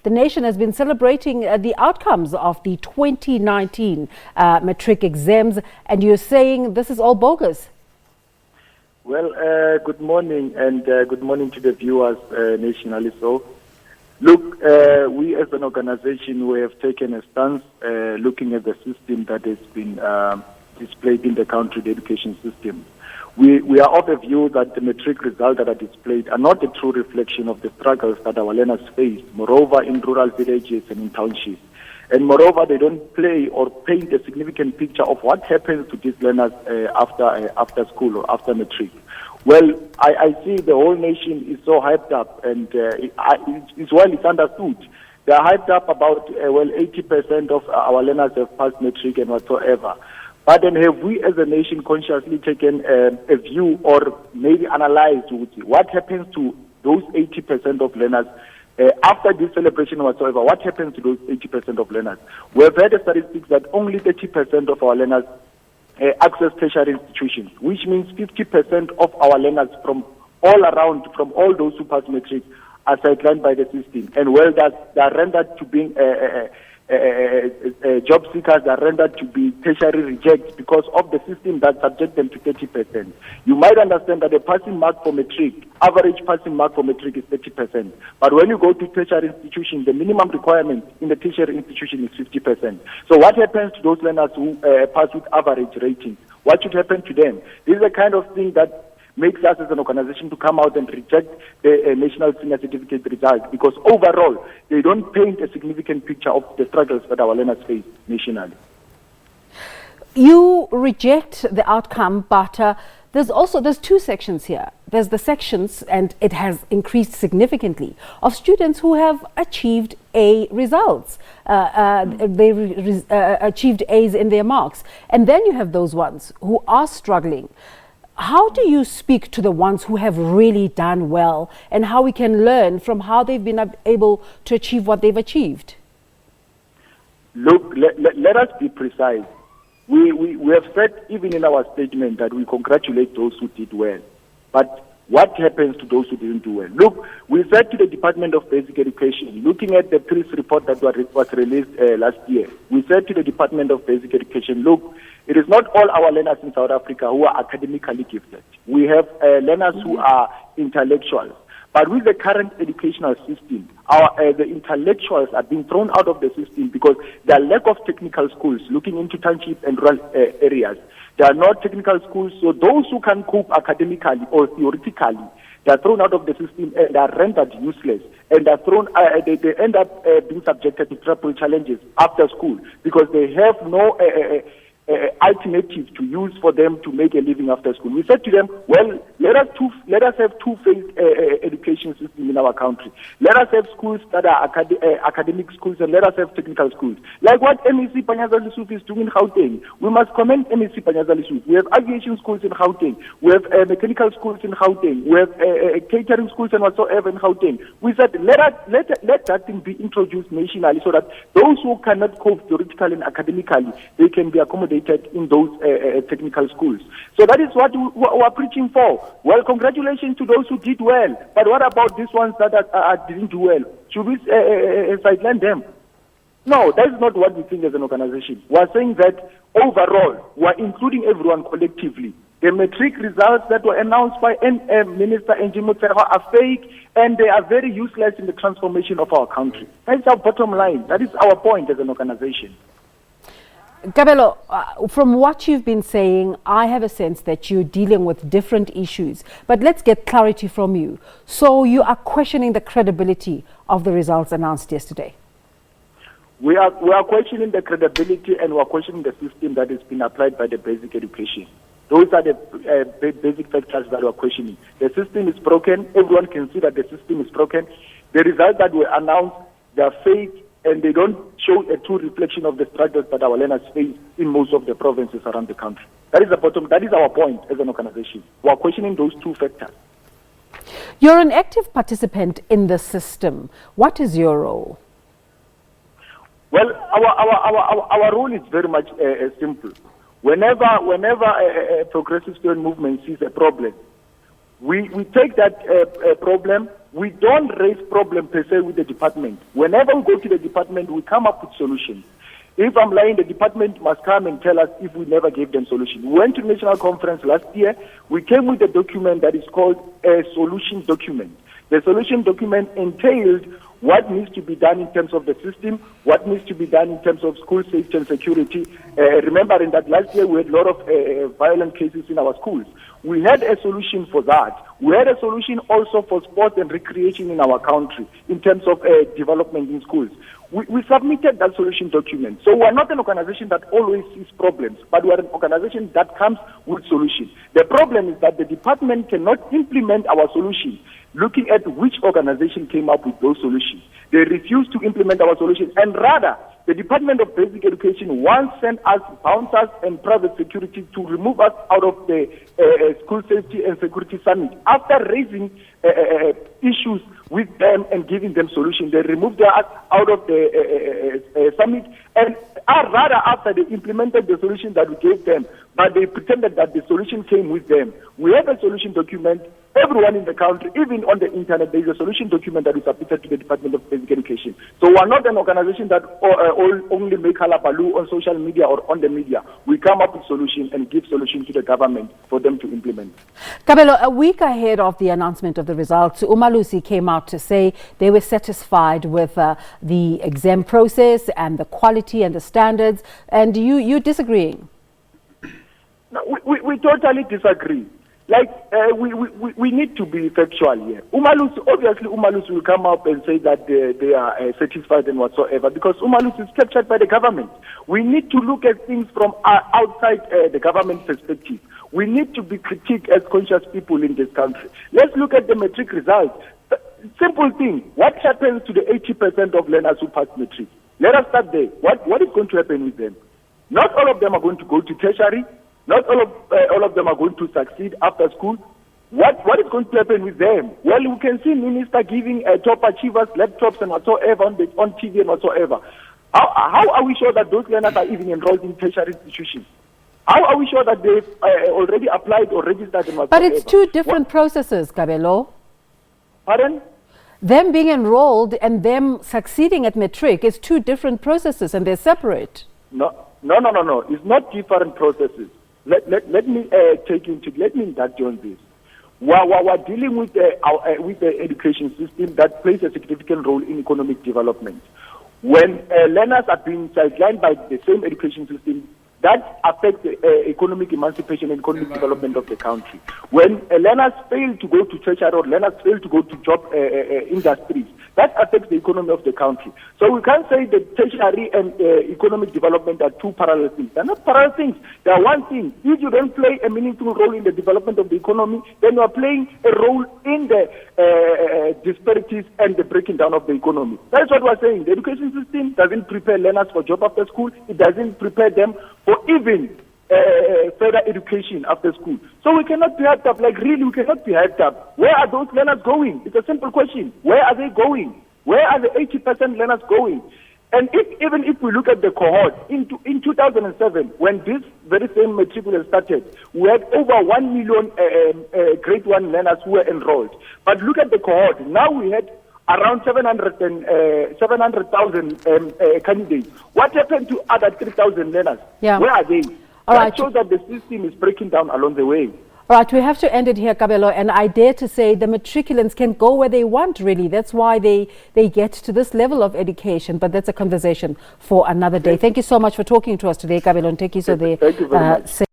the nation has been celebrating the outcomes of the 2019 matric exams, and you're saying this is all bogus. Well, good morning, and good morning to the viewers nationally. So, look, we as an organization, we have taken a stance looking at the system that has been displayed in the country, the education system. We are of the view that the matric results that are displayed are not a true reflection of the struggles that our learners face, moreover in rural villages and in townships. And moreover, they don't play or paint a significant picture of what happens to these learners after school or after matric. Well, I see the whole nation is so hyped up, and it's understood. They are hyped up about, 80% of our learners have passed matric and whatsoever. But then have we as a nation consciously taken a view or maybe analyzed what happens to those 80% of learners after this celebration whatsoever? What happens to those 80% of learners? We have heard the statistics that only 30% of our learners access tertiary institutions, which means 50% of our learners from all around, from all those who pass matric, are sidelined by the system. And they are rendered to being job seekers, are rendered to be tertiary rejects because of the system that subjects them to 30%. You might understand that the passing mark for matric, average passing mark for matric is 30%. But when you go to tertiary institution, the minimum requirement in the tertiary institution is 50%. So what happens to those learners who pass with average ratings? What should happen to them? This is the kind of thing that makes us as an organization to come out and reject the National Senior Certificate results, because overall, they don't paint a significant picture of the struggles that our learners face nationally. You reject the outcome, but there's two sections here. There's the sections, and it has increased significantly, of students who have achieved A results. They achieved A's in their marks. And then you have those ones who are struggling. How do you speak to the ones who have really done well, and how we can learn from how they've been able to achieve what they've achieved? Look, let us be precise. We have said even in our statement that we congratulate those who did well. But what happens to those who didn't do well? Look, we said to the Department of Basic Education, looking at the police report that was released last year, we said to the Department of Basic Education, look, it is not all our learners in South Africa who are academically gifted. We have learners who are intellectuals. But with the current educational system, the intellectuals are being thrown out of the system because there are lack of technical schools looking into township and rural areas. There are not technical schools, so those who can cope academically or theoretically, they are thrown out of the system and are rendered useless. And they end up being subjected to triple challenges after school because they have no alternative to use for them to make a living after school. We said to them, well, let us have two-phase education system in our country. Let us have schools that are academic schools, and let us have technical schools. Like what MEC Panyaza Lissouf is doing in Gauteng. We must commend MEC Panyaza Lissouf. We have aviation schools in Gauteng. We have mechanical schools in Gauteng. We have catering schools and whatsoever in Gauteng. We said, let that thing be introduced nationally so that those who cannot cope theoretically and academically, they can be accommodated in those technical schools. So that is what we are preaching for. Well, congratulations to those who did well. But what about these ones that didn't do well? Should we sideline them? No, that is not what we think as an organization. We are saying that overall, we are including everyone collectively. The matric results that were announced by Minister Angie Motshekga are fake, and they are very useless in the transformation of our country. That's our bottom line. That is our point as an organization. Kabelo, from what you've been saying, I have a sense that you're dealing with different issues. But let's get clarity from you. So you are questioning the credibility of the results announced yesterday? We are questioning the credibility, and we are questioning the system that has been applied by the basic education. Those are the basic factors that we are questioning. The system is broken. Everyone can see that the system is broken. The results that were announced, they are fake, and they don't show a true reflection of the struggles that our learners face in most of the provinces around the country. That is our point as an organization. We are questioning those two factors. You're an active participant in the system. What is your role? Well, our role is very much simple. Whenever a progressive student movement sees a problem, we take that problem, we don't raise problem per se with the department. Whenever we go to the department, we come up with solutions. If I'm lying, the department must come and tell us if we never gave them solution. We went to national conference last year. We came with a document that is called a solution document. The solution document entailed what needs to be done in terms of the system, what needs to be done in terms of school safety and security. Remembering that last year we had a lot of violent cases in our schools. We had a solution for that. We had a solution also for sports and recreation in our country in terms of development in schools. We submitted that solution document. So we're not an organization that always sees problems, but we're an organization that comes with solutions. The problem is that the department cannot implement our solution looking at which organization came up with those solutions. They refuse to implement our solutions, and rather, the Department of Basic Education once sent us bouncers and private security to remove us out of the School Safety and Security Summit. After raising issues with them and giving them solutions, they removed us out of the summit, and rather after they implemented the solution that we gave them, but they pretended that the solution came with them. We have a solution document. Everyone in the country, even on the internet, there is a solution document that is submitted to the Department of Basic Education. So we are not an organization that only make halabaloo on social media or on the media. We come up with solutions and give solutions to the government for them to implement. Kabelo, a week ahead of the announcement of the results, uMalusi came out to say they were satisfied with the exam process and the quality and the standards. And you disagreeing? No, we totally disagree. Like, we need to be factual here. Obviously uMalusi will come up and say that they are satisfied and whatsoever, because uMalusi is captured by the government. We need to look at things from outside the government perspective. We need to be critiqued as conscious people in this country. Let's look at the matric results. Simple thing. What happens to the 80% of learners who pass matric? Let us start there. What is going to happen with them? Not all of them are going to go to tertiary. Not all of them are going to succeed after school. What is going to happen with them? Well, we can see minister giving top achievers laptops and whatsoever on TV and whatsoever. How are we sure that those learners are even enrolled in tertiary institutions? How are we sure that they've already applied or registered and whatsoever? But it's two different processes, Kabelo. Pardon? Them being enrolled and them succeeding at matric is two different processes, and they're separate. No. It's not different processes. Let me induct you on this. We're dealing with the education system that plays a significant role in economic development. When learners are being sidelined by the same education system, that affects the economic emancipation and economic development of the country. When learners fail to go to tertiary or learners fail to go to job industries, that affects the economy of the country. So we can't say that tertiary and economic development are two parallel things. They're not parallel things. They are one thing. If you don't play a meaningful role in the development of the economy, then you are playing a role in the disparities and the breaking down of the economy. That's what we're saying. The education system doesn't prepare learners for job after school. It doesn't prepare them for even further education after school. So we cannot be hyped up. Like, really, we cannot be hyped up. Where are those learners going? It's a simple question. Where are they going? Where are the 80% learners going? And even if we look at the cohort, in 2007, when this very same matriculation started, we had over 1 million grade 1 learners who were enrolled. But look at the cohort. Now we had around 700,000 candidates. What happened to other 3,000 learners? Yeah. Where are they? That shows that the system is breaking down along the way. All right, we have to end it here, Kabelo, and I dare to say the matriculants can go where they want, really. That's why they get to this level of education, but that's a conversation for another day. Thank you so much for talking to us today, Kabelo Nthekiso. Thank you very much.